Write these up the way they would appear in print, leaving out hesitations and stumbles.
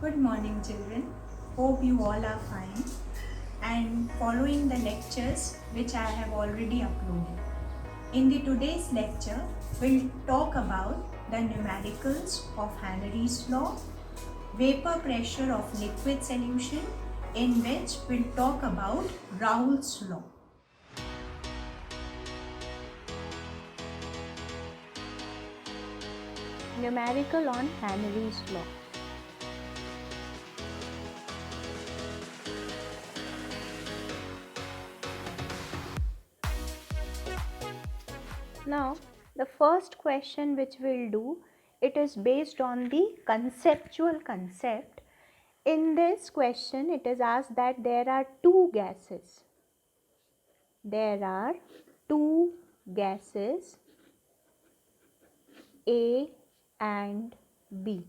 Good morning, children. Hope you all are fine and following the lectures which I have already uploaded. In the today's lecture, we'll talk about the numericals of Henry's law, vapor pressure of liquid solution, in which we'll talk about Raoult's law. Numerical on Henry's law. Now, the first question which we'll do, it is based on the conceptual concept. In this question, it is asked that there are two gases. There are two gases A and B.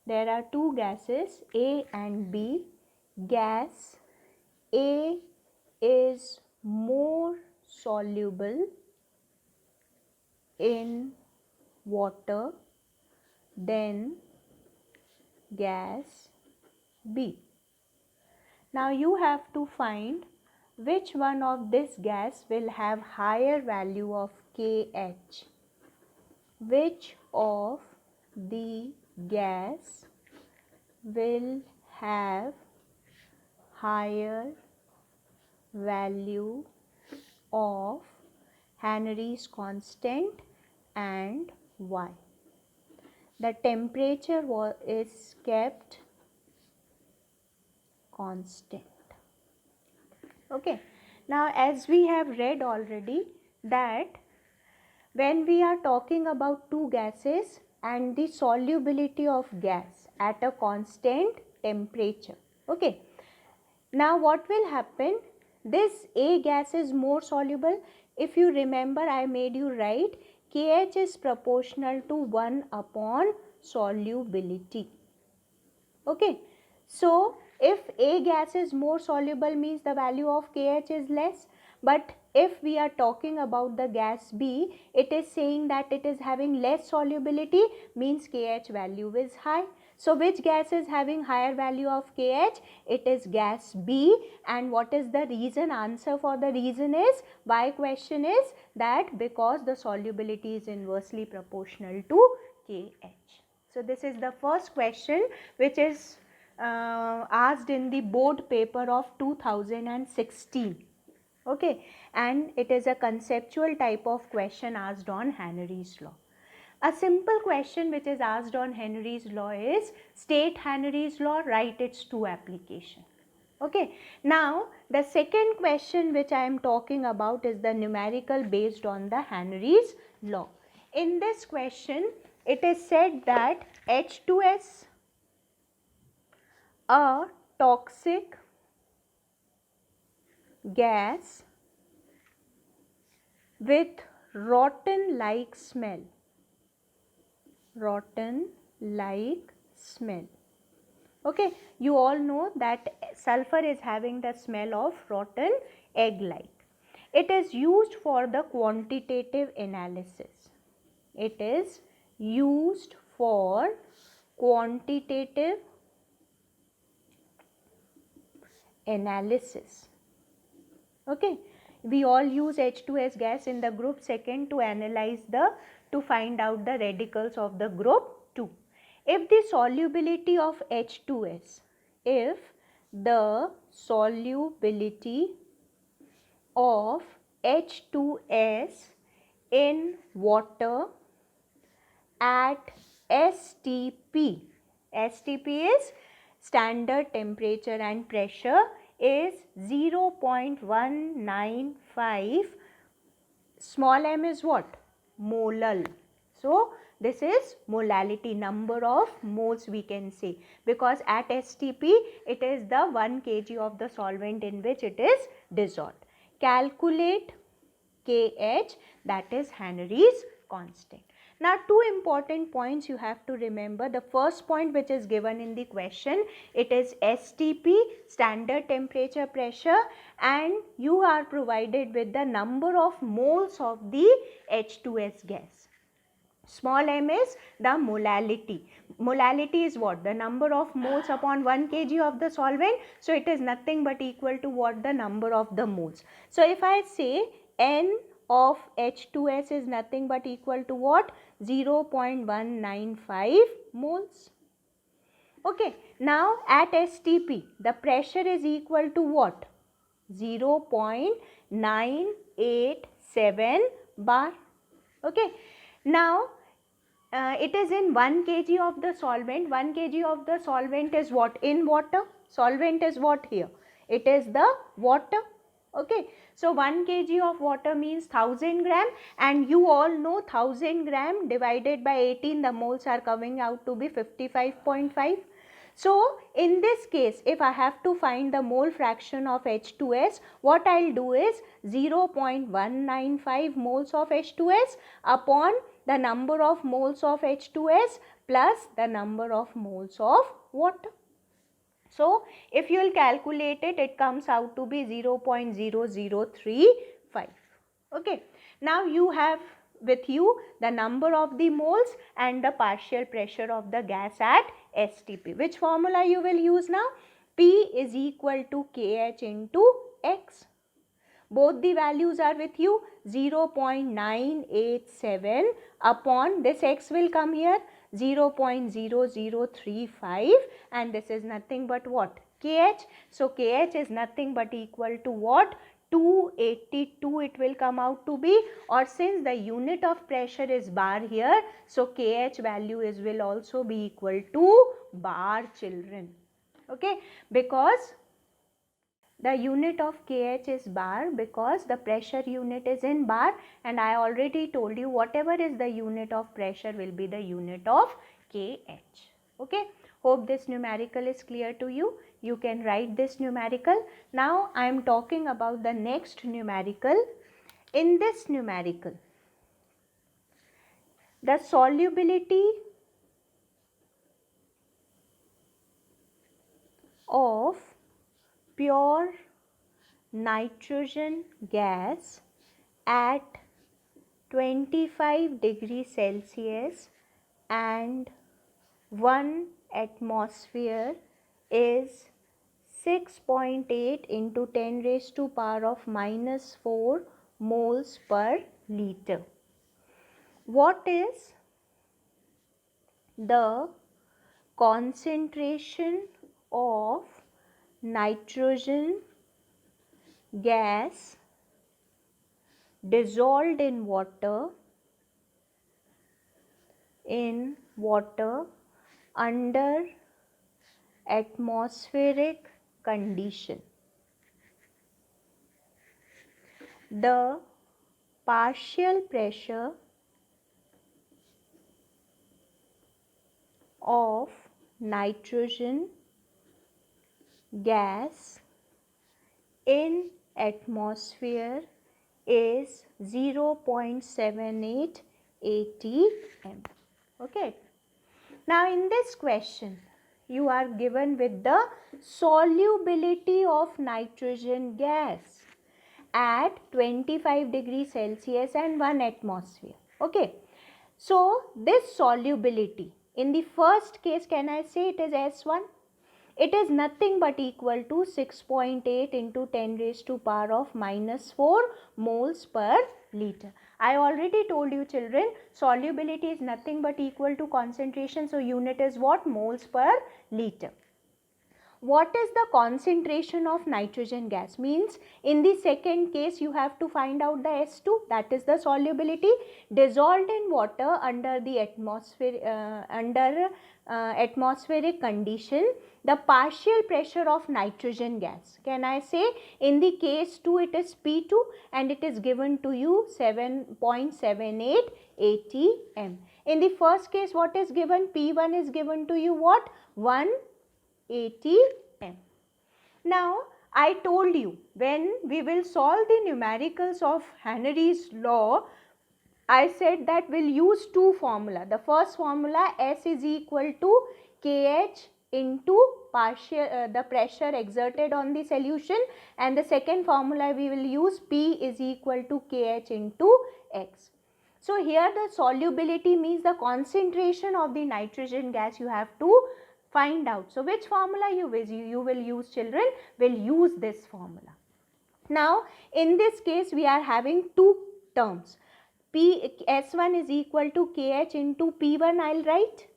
There are two gases A and B. Gas A is more soluble in water than gas B. Now you have to find which one of this gas will have higher value of KH. Which of the gas will have higher value of Henry's constant and why? The temperature is kept constant. Okay. Now as we have read already that when we are talking about two gases and the solubility of gas at a constant temperature. Okay. Now what will happen? This A gas is more soluble. If you remember, I made you write KH is proportional to 1 upon solubility. Okay. So if A gas is more soluble means the value of KH is less. But if we are talking about the gas B, it is saying that it is having less solubility means KH value is high. So which gas is having higher value of KH? It is gas B. And what is the reason? Answer for the reason is, why question is that because the solubility is inversely proportional to KH. So this is the first question which is asked in the board paper of 2016. Okay, and it is a conceptual type of question asked on Henry's law. A simple question which is asked on Henry's law is state Henry's law, write its two application. Okay, now the second question which I am talking about is the numerical based on the Henry's law. In this question, it is said that H2S, a toxic gas with rotten like smell. Rotten like smell. Okay, you all know that sulfur is having the smell of rotten egg like. It is used for the quantitative analysis. It is used for quantitative analysis. Okay, we all use H2S gas in the group second to analyze to find out the radicals of the group 2. If the solubility of H2S, if the solubility of H2S in water at STP, STP is standard temperature and pressure, is 0.195, small m is what? Molal. So this is molality, number of moles we can say, because at STP it is the 1 kg of the solvent in which it is dissolved. Calculate KH, that is Henry's constant. Now two important points you have to remember. The first point which is given in the question, it is STP, standard temperature pressure, and you are provided with the number of moles of the H2S gas. Small m is the molality. Molality is what? The number of moles upon 1 kg of the solvent. So it is nothing but equal to what? The number of the moles. So if I say N of H2S is nothing but equal to what? 0.195 moles. Okay, now at STP the pressure is equal to what? 0.987 bar. Okay, now it is in 1 kg of the solvent. 1 kg of the solvent is what? In water. Solvent is what here? It is the water. Okay, so 1 kg of water means 1000 gram, and you all know 1000 gram divided by 18, the moles are coming out to be 55.5. So in this case, if I have to find the mole fraction of H2S, what I will do is 0.195 moles of H2S upon the number of moles of H2S plus the number of moles of water. So if you will calculate it, it comes out to be 0.0035. Okay. Now you have with you the number of the moles and the partial pressure of the gas at STP. Which formula you will use now? P is equal to KH into X. Both the values are with you. 0.987 upon this X will come here 0.0035, and this is nothing but what? KH. So KH is nothing but equal to what? 282 it will come out to be, or since the unit of pressure is bar here, so KH value is will also be equal to bar, children. Okay, because the unit of KH is bar, because the pressure unit is in bar, and I already told you whatever is the unit of pressure will be the unit of KH. Okay, hope this numerical is clear to you. You can write this numerical. Now I am talking about the next numerical. In this numerical, the solubility of pure nitrogen gas at 25 degrees Celsius and 1 atmosphere is 6.8 into 10 raised to power of minus 4 moles per liter. What is the concentration of nitrogen gas dissolved in water under atmospheric condition? The partial pressure of nitrogen gas in atmosphere is 0.78 atm. Okay. Now in this question you are given with the solubility of nitrogen gas at 25 degrees Celsius and 1 atmosphere. Okay. So this solubility, in the first case, can I say it is S1? It is nothing but equal to 6.8 into 10 raised to power of minus 4 moles per liter. I already told you, children, solubility is nothing but equal to concentration. So unit is what? Moles per liter. What is the concentration of nitrogen gas? Means in the second case you have to find out the S2, that is the solubility dissolved in water under the atmosphere atmospheric condition. The partial pressure of nitrogen gas, can I say in the case 2 it is P2 and it is given to you 7.78 atm. In the first case what is given? P1 is given to you what? 1 atm. Now I told you when we will solve the numericals of Henry's law, I said that we'll use two formula. The first formula, S is equal to KH into the pressure exerted on the solution, and the second formula we will use P is equal to KH into X. So here the solubility means the concentration of the nitrogen gas you have to find out. So which formula you will use, children? Will use this formula. Now in this case we are having two terms. S1 is equal to KH into P1, I'll write.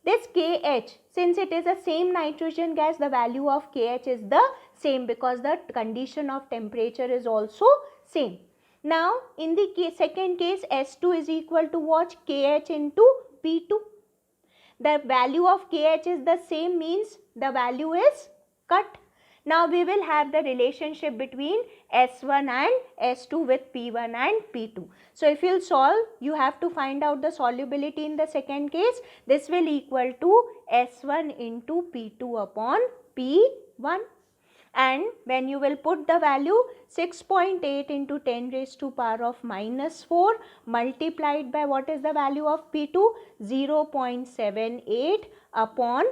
This KH, since it is the same nitrogen gas, the value of KH is the same because the condition of temperature is also same. Now in the second case, S2 is equal to what? KH into P2. The value of KH is the same, means the value is cut. Now we will have the relationship between S1 and S2 with P1 and P2. So if you solve, you have to find out the solubility in the second case. This will equal to S1 into P2 upon P1. And when you will put the value 6.8 into 10 raised to power of minus 4 multiplied by what is the value of P2? 0.78 upon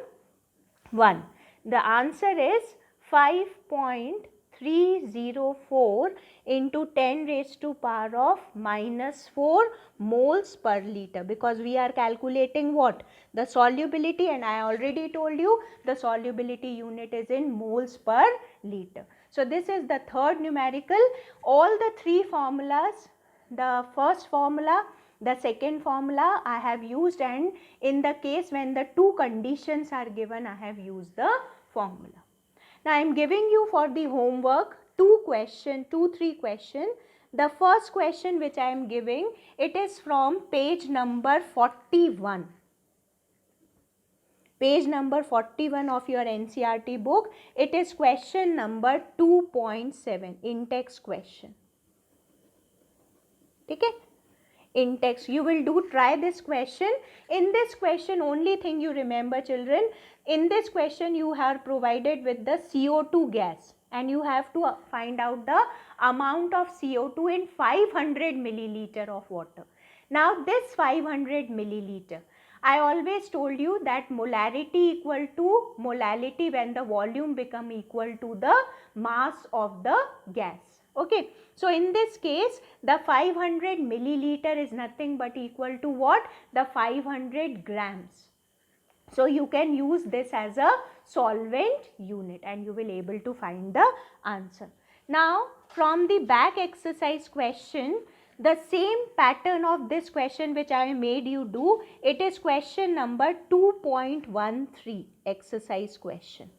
1. The answer is 5.304 into 10 raised to power of minus 4 moles per liter, because we are calculating what? The solubility, and I already told you the solubility unit is in moles per liter. So this is the third numerical. All the three formulas, the first formula, the second formula I have used, and in the case when the two conditions are given, I have used the formula. Now I am giving you for the homework two, three questions. The first question which I am giving, it is from page number 41. Page number 41 of your NCERT book. It is question number 2.7, in-text question. Okay? In text, you will try this question. In this question, only thing you remember, children, in this question you are provided with the CO2 gas, and you have to find out the amount of CO2 in 500 milliliter of water. Now this 500 milliliter, I always told you that molarity equal to molality when the volume become equal to the mass of the gas. Okay, so in this case the 500 milliliter is nothing but equal to what? The 500 grams. So you can use this as a solvent unit and you will able to find the answer. Now from the back exercise question, the same pattern of this question which I made you do, it is question number 2.13, exercise question.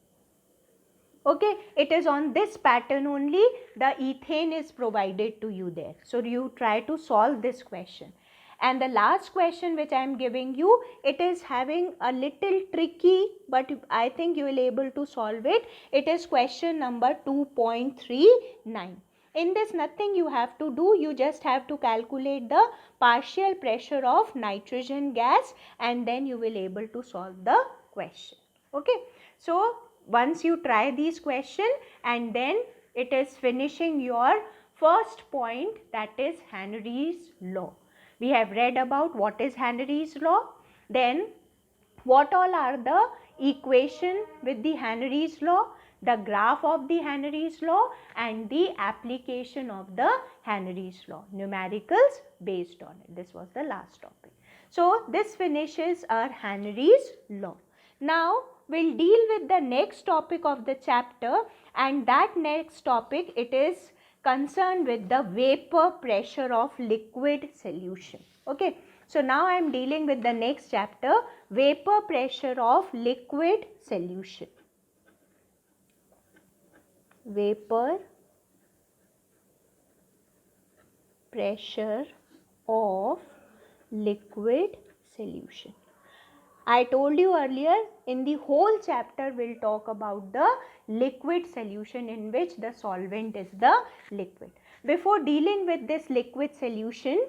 Okay, it is on this pattern only, the ethane is provided to you there. So you try to solve this question. And the last question which I am giving you, it is having a little tricky, but I think you will able to solve it. It is question number 2.39. In this nothing you have to do, you just have to calculate the partial pressure of nitrogen gas and then you will able to solve the question. Okay, so once you try these questions and then it is finishing your first point, that is Henry's law. We have read about what is Henry's law, then what all are the equation with the Henry's law, the graph of the Henry's law and the application of the Henry's law, numericals based on it. This was the last topic. So this finishes our Henry's law. Now we'll deal with the next topic of the chapter, and that next topic, it is concerned with the vapor pressure of liquid solution. Okay, so now I am dealing with the next chapter, vapor pressure of liquid solution. Vapor pressure of liquid solution. I told you earlier, in the whole chapter we'll talk about the liquid solution in which the solvent is the liquid. Before dealing with this liquid solution,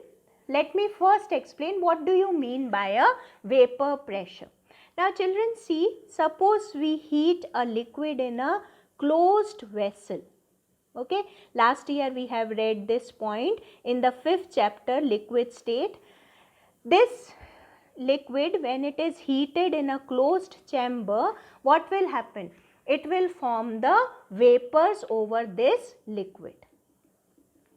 let me first explain what do you mean by a vapor pressure. Now children, see, suppose we heat a liquid in a closed vessel. Okay, last year we have read this point in the 5th chapter, liquid state. This liquid, when it is heated in a closed chamber, what will happen? It will form the vapors over this liquid.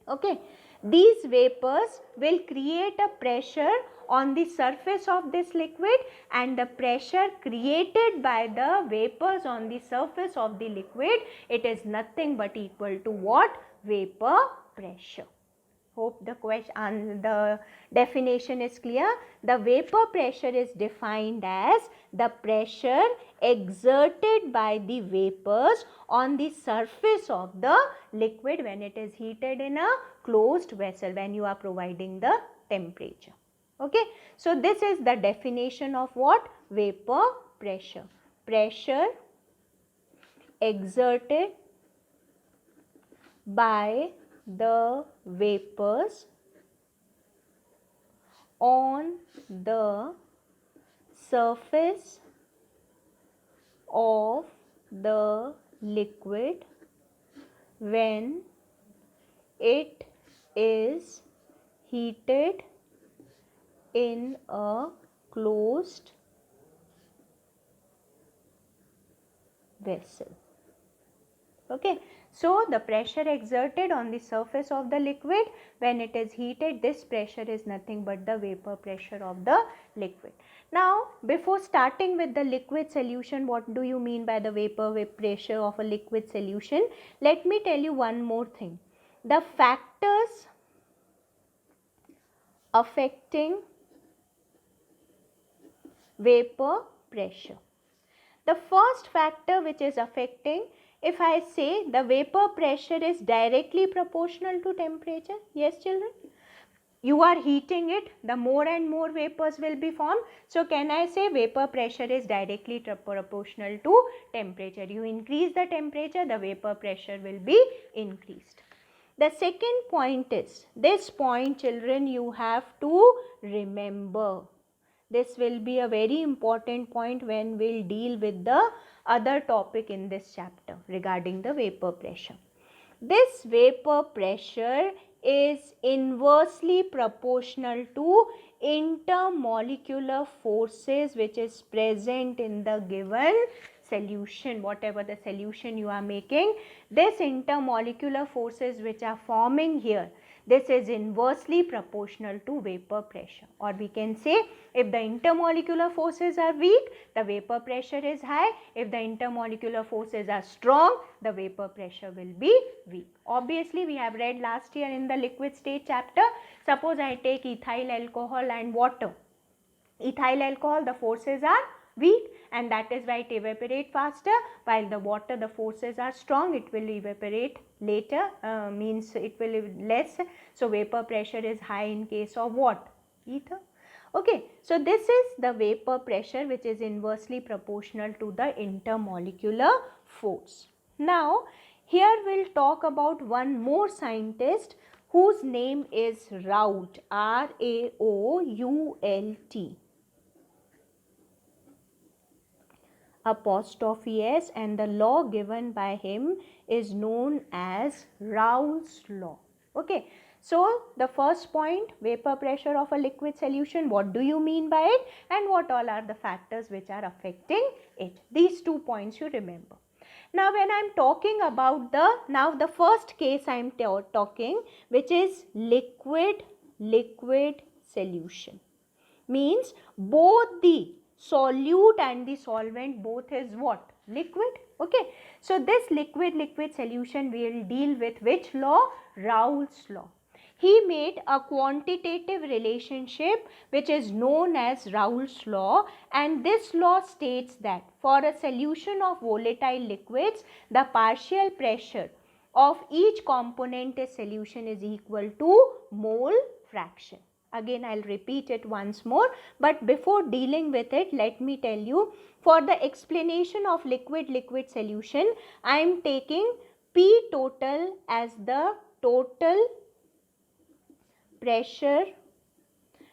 Okay, These vapors will create a pressure on the surface of this liquid, and the pressure created by the vapors on the surface of the liquid, it is nothing but equal to what? Vapor pressure. Hope the question and the definition is clear. The vapor pressure is defined as the pressure exerted by the vapors on the surface of the liquid when it is heated in a closed vessel, when you are providing the temperature. Okay, so this is the definition of what? Vapor pressure. Pressure exerted by the vapors on the surface of the liquid when it is heated in a closed vessel. Okay, so the pressure exerted on the surface of the liquid when it is heated, this pressure is nothing but the vapor pressure of the liquid. Now, before starting with the liquid solution, what do you mean by the vapor pressure of a liquid solution? Let me tell you one more thing. The factors affecting vapor pressure. The first factor which is affecting, if I say the vapor pressure is directly proportional to temperature, yes children, you are heating it, the more and more vapors will be formed. So can I say vapor pressure is directly proportional to temperature? You increase the temperature, the vapor pressure will be increased. The second point is, this point children you have to remember. This will be a very important point when we'll deal with the other topic in this chapter regarding the vapor pressure. This vapor pressure is inversely proportional to intermolecular forces which is present in the given solution. Whatever the solution you are making, this intermolecular forces which are forming here, this is inversely proportional to vapor pressure. Or we can say, if the intermolecular forces are weak, the vapor pressure is high. If the intermolecular forces are strong, the vapor pressure will be weak. Obviously, we have read last year in the liquid state chapter. Suppose I take ethyl alcohol and water. Ethyl alcohol, the forces are weak and that is why it evaporates faster, while the water, the forces are strong, it will evaporate later, means it will be less. So vapor pressure is high in case of what? Ether. Okay, so this is the vapor pressure which is inversely proportional to the intermolecular force. Now here we'll talk about one more scientist whose name is Raoult, R-A-O-U-L-T. Apostrophe S, and the law given by him is known as Raoult's law. Okay, so the first point, vapor pressure of a liquid solution, what do you mean by it and what all are the factors which are affecting it? These 2 points you remember. Now when I am talking about the first case I am talking, which is liquid solution, means both the solute and the solvent both is what? Liquid. Okay, so this liquid solution we will deal with which law? Raoult's law. He made a quantitative relationship which is known as Raoult's law, and this law states that for a solution of volatile liquids, the partial pressure of each component in solution is equal to mole fraction. Again, I will repeat it once more, but before dealing with it, let me tell you, for the explanation of liquid solution, I am taking P total as the total pressure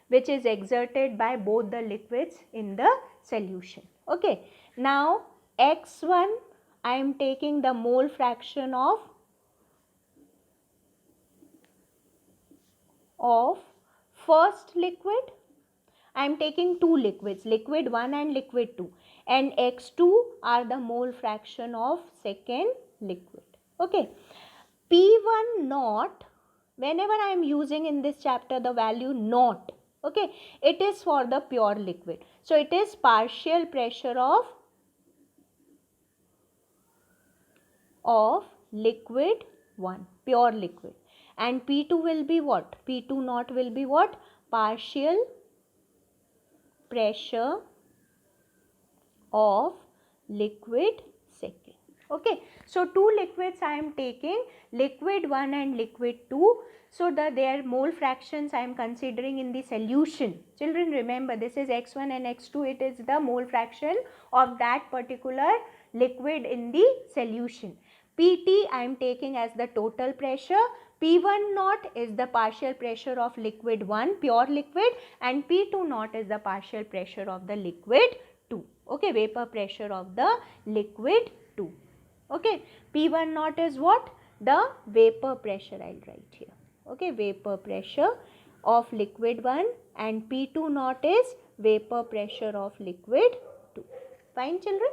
which is exerted by both the liquids in the solution. Okay, now X1, I am taking the mole fraction of first liquid. I am taking two liquids, liquid 1 and liquid 2, and X2 are the mole fraction of second liquid. Okay, P1 naught whenever I am using in this chapter the value naught, okay, it is for the pure liquid. So it is partial pressure of liquid 1, pure liquid, and P2 will be what? P2 naught will be what? Partial pressure of liquid second. Okay, so two liquids I am taking, liquid 1 and liquid 2. So their mole fractions I am considering in the solution. Children, remember, this is x1 and x2, it is the mole fraction of that particular liquid in the solution. Pt I am taking as the total pressure, P1 naught is the partial pressure of liquid 1, pure liquid, and P2 naught is the partial pressure of the liquid 2. Okay, vapor pressure of the liquid 2. Okay, P1 naught is what? The vapor pressure, I will write here. Okay, vapor pressure of liquid 1, and P2 naught is vapor pressure of liquid 2. Fine, children?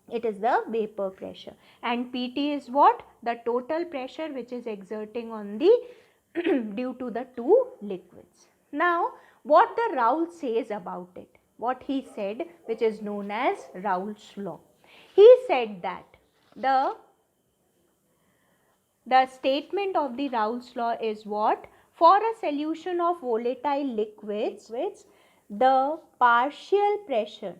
It is the vapor pressure, and PT is what? The total pressure which is exerting on the due to the two liquids. Now, what the Raoult says about it, what he said, which is known as Raoult's law. He said that the statement of the Raoult's law is what? For a solution of volatile liquids, the partial pressure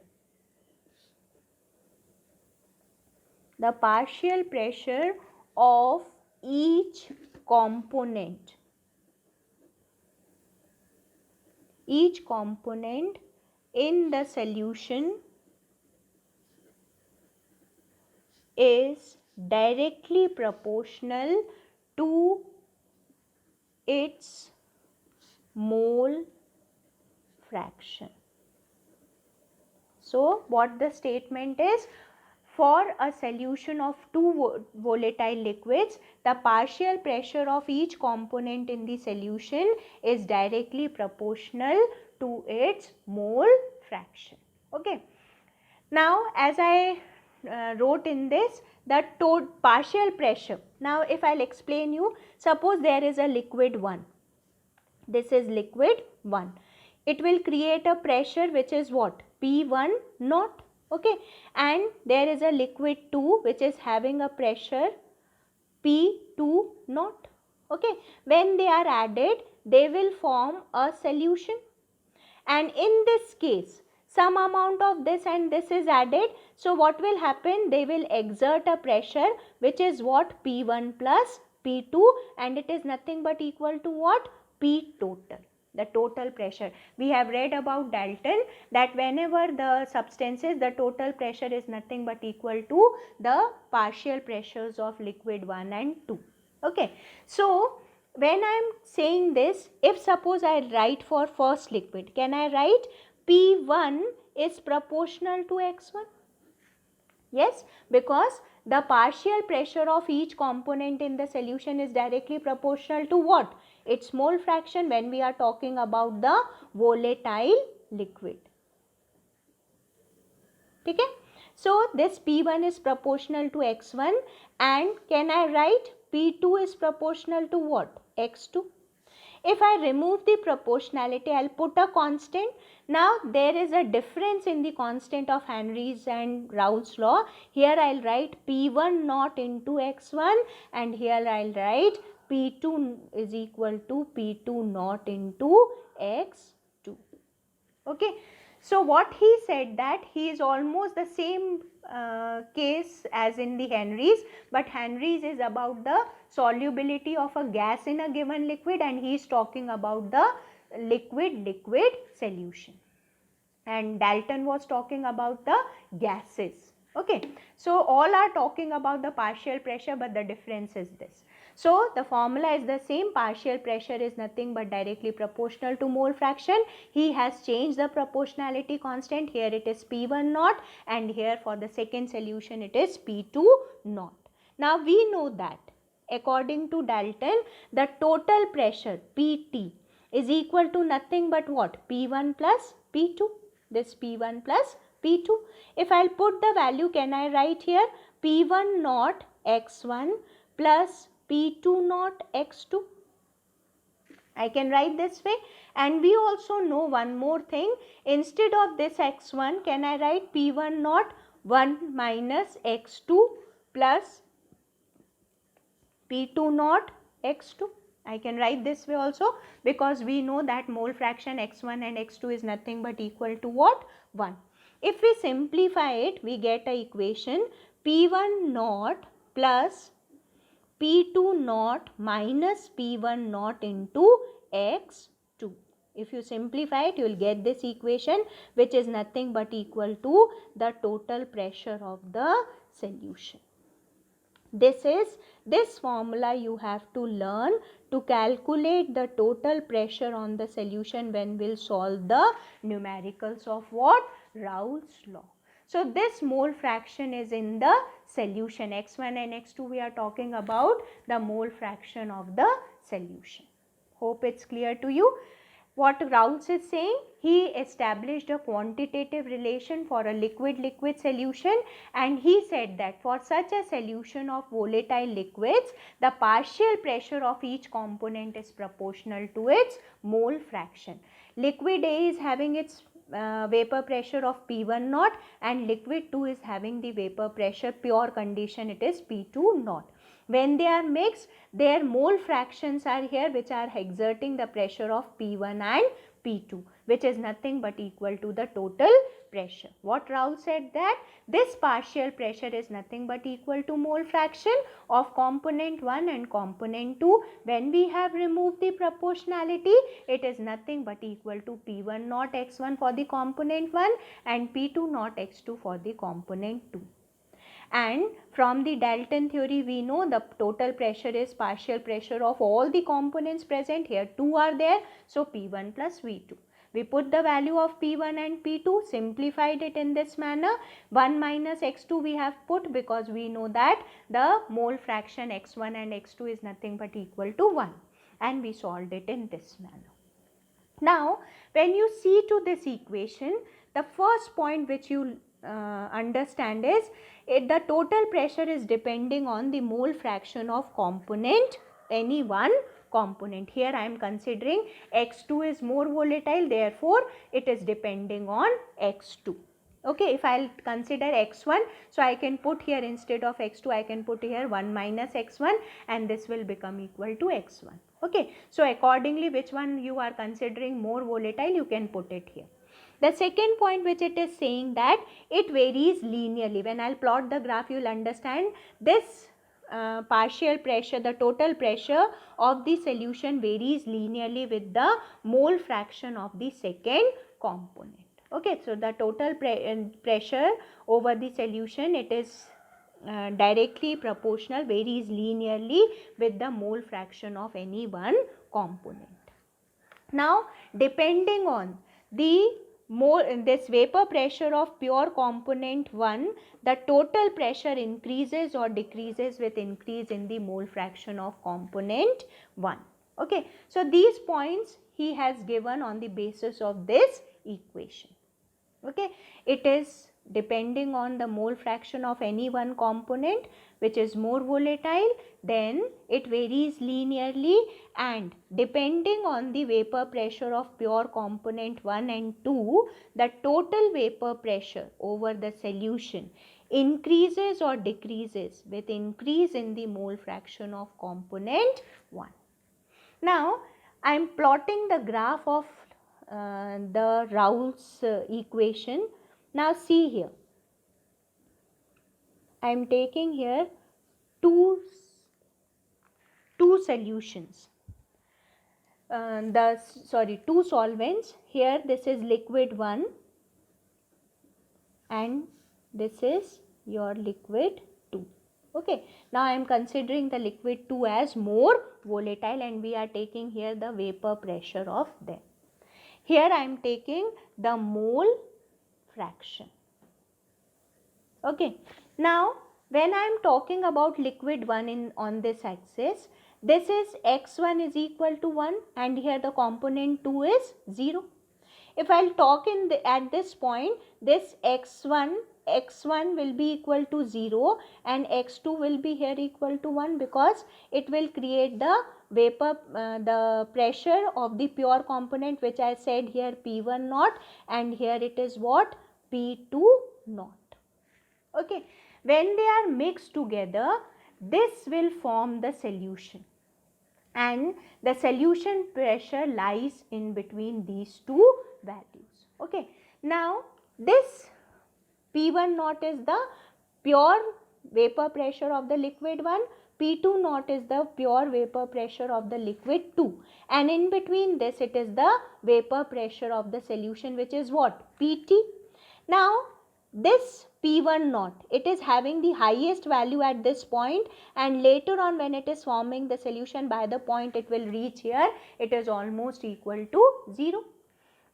of each component in the solution is directly proportional to its mole fraction. So what the statement is? For a solution of two volatile liquids, the partial pressure of each component in the solution is directly proportional to its mole fraction. Okay. Now, as I wrote in this, the partial pressure. Now, if I will explain you, suppose there is a liquid 1. This is liquid 1. It will create a pressure which is what? P1 naught. Okay, and there is a liquid 2 which is having a pressure P2 naught. Okay, when they are added, they will form a solution, and in this case, some amount of this and this is added. So what will happen? They will exert a pressure which is what? P1 plus P2, and it is nothing but equal to what? P total. The total pressure. We have read about Dalton that whenever the substances, the total pressure is nothing but equal to the partial pressures of liquid 1 and 2. Okay. So when I am saying this, if suppose I write for first liquid, can I write P1 is proportional to x1? Yes, because the partial pressure of each component in the solution is directly proportional to what? Its mole fraction when we are talking about the volatile liquid. Okay? So this P1 is proportional to x1, and can I write P2 is proportional to what? X2. If I remove the proportionality, I will put a constant. Now there is a difference in the constant of Henry's and Raoult's law. Here I will write P1 naught into x1, and here I will write P2 is equal to P2 naught into x2. Okay. So what he said, that he is almost the same case as in the Henry's, but Henry's is about the solubility of a gas in a given liquid, and he is talking about the liquid solution, and Dalton was talking about the gases. Okay. So all are talking about the partial pressure, but the difference is this. So the formula is the same. Partial pressure is nothing but directly proportional to mole fraction. He has changed the proportionality constant. Here it is P1 naught, and here for the second solution it is P2 naught. Now we know that according to Dalton, the total pressure PT is equal to nothing but what? P1 plus P2. This P1 plus P2. If I will put the value, can I write here P1 naught x1 plus P2 naught x2. I can write this way, and we also know one more thing. Instead of this x1, can I write P1 naught 1 minus x2 plus P2 naught x2? I can write this way also, because we know that mole fraction x1 and x2 is nothing but equal to what? 1. If we simplify it, we get a equation P1 naught plus P2 naught minus P1 naught into x2. If you simplify it, you will get this equation, which is nothing but equal to the total pressure of the solution. This formula you have to learn to calculate the total pressure on the solution when we'll solve the numericals of what? Raoult's law. So this mole fraction is in the solution. X1 and x2, we are talking about the mole fraction of the solution. Hope it's clear to you. What Raoult's is saying, he established a quantitative relation for a liquid-liquid solution, and he said that for such a solution of volatile liquids, the partial pressure of each component is proportional to its mole fraction. Liquid A is having its vapor pressure of P1 naught, and liquid 2 is having the vapor pressure, pure condition, it is P2 naught. When they are mixed, their mole fractions are here, which are exerting the pressure of P1 and P2, which is nothing but equal to the total pressure. What Raoult said, that this partial pressure is nothing but equal to mole fraction of component 1 and component 2. When we have removed the proportionality, it is nothing but equal to P1 naught x1 for the component 1 and P2 naught x2 for the component 2. And from the Dalton theory, we know the total pressure is partial pressure of all the components present. Here 2 are there, so P1 plus V2. We put the value of P1 and P2, simplified it in this manner. 1 minus x2 we have put, because we know that the mole fraction x1 and x2 is nothing but equal to 1, and we solved it in this manner. Now, when you see to this equation, the first point which you understand is the total pressure is depending on the mole fraction of component, any one component. Here I am considering x2 is more volatile, therefore it is depending on x2. Okay, if I will consider x1, so I can put here, instead of x2, I can put here 1 minus x1, and this will become equal to x1. Okay, so accordingly, which one you are considering more volatile, you can put it here. The second point which it is saying, that it varies linearly. When I will plot the graph, you will understand this partial pressure, the total pressure of the solution varies linearly with the mole fraction of the second component. Okay, so the total pressure over the solution, it is directly proportional, varies linearly with the mole fraction of any one component. Now, depending on the this vapor pressure of pure component 1, the total pressure increases or decreases with increase in the mole fraction of component 1. Okay, so these points he has given on the basis of this equation. Okay, it is depending on the mole fraction of any one component which is more volatile, then it varies linearly, and depending on the vapor pressure of pure component 1 and 2, the total vapor pressure over the solution increases or decreases with increase in the mole fraction of component 1. Now, I am plotting the graph of the Raoult's equation. Now see here, I am taking here two solutions, two solvents. Here this is liquid 1 and this is your liquid 2. Okay, now I am considering the liquid 2 as more volatile, and we are taking here the vapor pressure of them. Here I am taking the mole fraction. Okay, now when I am talking about liquid 1 on this axis, this is x1 is equal to 1, and here the component 2 is 0. If I will talk at this point, this x1 x1 will be equal to 0 and x2 will be here equal to 1, because it will create the vapor, the pressure of the pure component, which I said here P1 naught, and here it is what, P2 naught. Okay, when they are mixed together, this will form the solution, and the solution pressure lies in between these two values. Okay, now this P1 naught is the pure vapor pressure of the liquid 1, P2 naught is the pure vapor pressure of the liquid 2, and in between this it is the vapor pressure of the solution, which is what, PT. Now this P1 naught, it is having the highest value at this point, and later on when it is forming the solution, by the point it will reach here, it is almost equal to 0.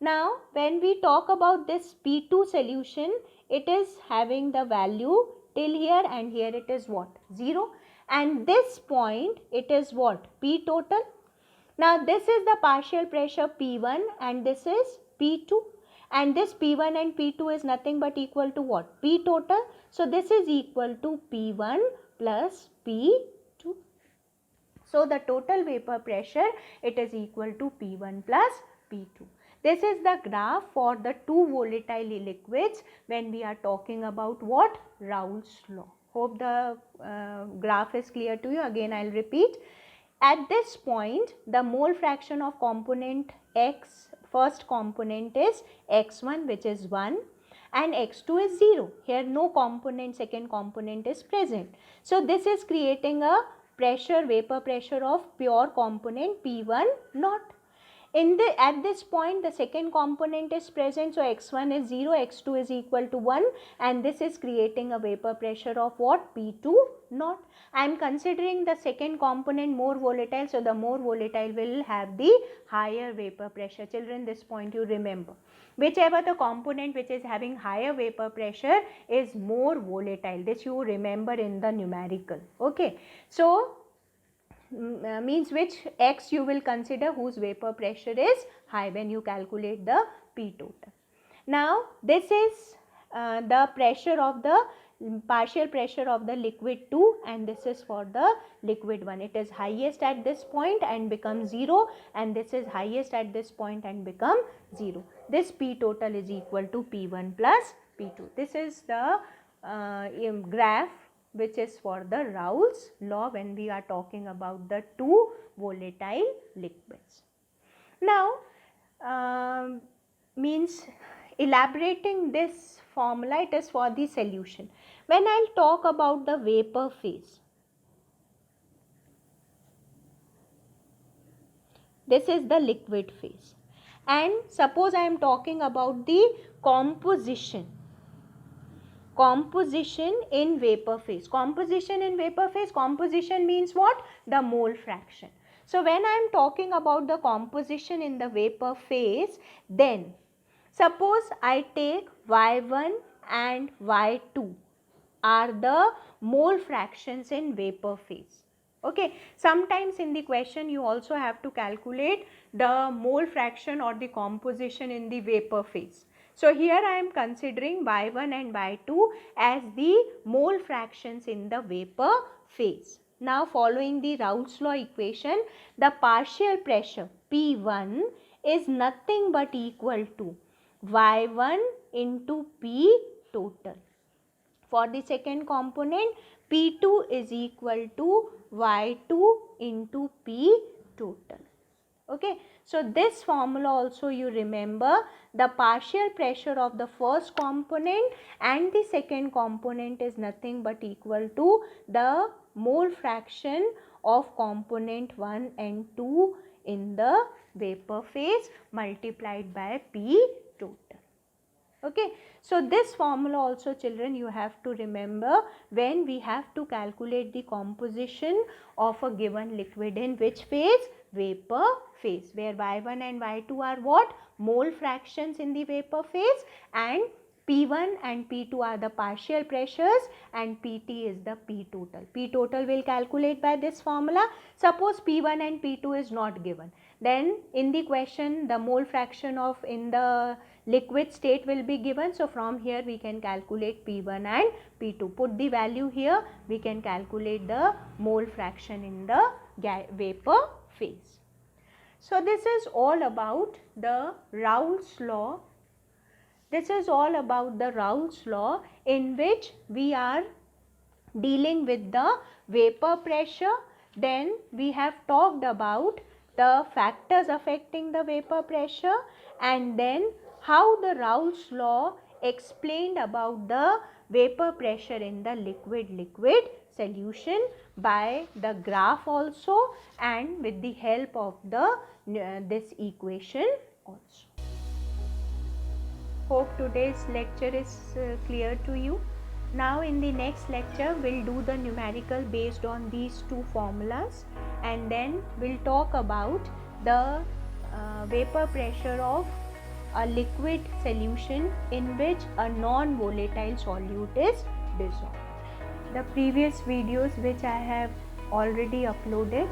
Now when we talk about this P2 solution, it is having the value till here, and here it is what, 0, and this point it is what, P total. Now this is the partial pressure P1 and this is P2, and this P1 and P2 is nothing but equal to what, P total. So this is equal to P1 plus P2. So the total vapor pressure, it is equal to P1 plus P2. This is the graph for the two volatile liquids when we are talking about what, Raoult's law. Hope the graph is clear to you. Again I will repeat. At this point, the mole fraction of component X, first component is X1, which is 1, and X2 is 0. Here no component, second component is present. So this is creating a pressure, vapor pressure of pure component P1 naught. At this point the second component is present, so X1 is 0, X2 is equal to 1, and this is creating a vapor pressure of what, P2 naught. I am considering the second component more volatile, so the more volatile will have the higher vapor pressure. Children, this point you remember. Whichever the component which is having higher vapor pressure is more volatile. This you remember in the numerical. Okay. So means which X you will consider whose vapor pressure is high when you calculate the P total. Now this is the pressure of the partial pressure of the liquid 2, and this is for the liquid 1. It is highest at this point and becomes 0, and this is highest at this point and become 0. This P total is equal to P1 plus P2. This is the graph which is for the Raoult's law when we are talking about the two volatile liquids. Now means elaborating this formula, it is for the solution. When I will talk about the vapor phase, this is the liquid phase, and suppose I am talking about the composition in vapor phase. Composition in vapor phase, composition means what? The mole fraction. So when I am talking about the composition in the vapor phase, then suppose I take Y1 and Y2 are the mole fractions in vapor phase. Okay, sometimes in the question you also have to calculate the mole fraction or the composition in the vapor phase. So here I am considering Y1 and Y2 as the mole fractions in the vapor phase. Now following the Raoult's law equation, the partial pressure P1 is nothing but equal to Y1 into P total. For the second component, P2 is equal to Y2 into P total. Okay, so this formula also you remember, the partial pressure of the first component and the second component is nothing but equal to the mole fraction of component 1 and 2 in the vapor phase multiplied by P total. Okay, so this formula also children you have to remember when we have to calculate the composition of a given liquid in which phase? Vapor phase, where Y1 and Y2 are what? Mole fractions in the vapor phase, and P1 and P2 are the partial pressures, and PT is the P total. P total will calculate by this formula. Suppose P1 and P2 is not given, then in the question the mole fraction of in the liquid state will be given. So from here we can calculate P1 and P2. Put the value here, we can calculate the mole fraction in the vapor phase. So this is all about the Raoult's law. This is all about the Raoult's law, in which we are dealing with the vapor pressure. Then we have talked about the factors affecting the vapor pressure, and then how the Raoult's law explained about the vapor pressure in the liquid solution by the graph also, and with the help of the this equation also. Hope today's lecture is clear to you. Now in the next lecture we'll do the numerical based on these two formulas, and then we'll talk about the vapor pressure of a liquid solution in which a non-volatile solute is dissolved. The previous videos which I have already uploaded,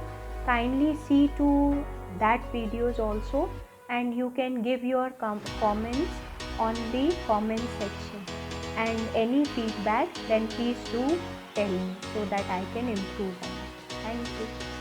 kindly see to that videos also, and you can give your comments on the comment section, and any feedback then please do tell me so that I can improve on it. Thank you.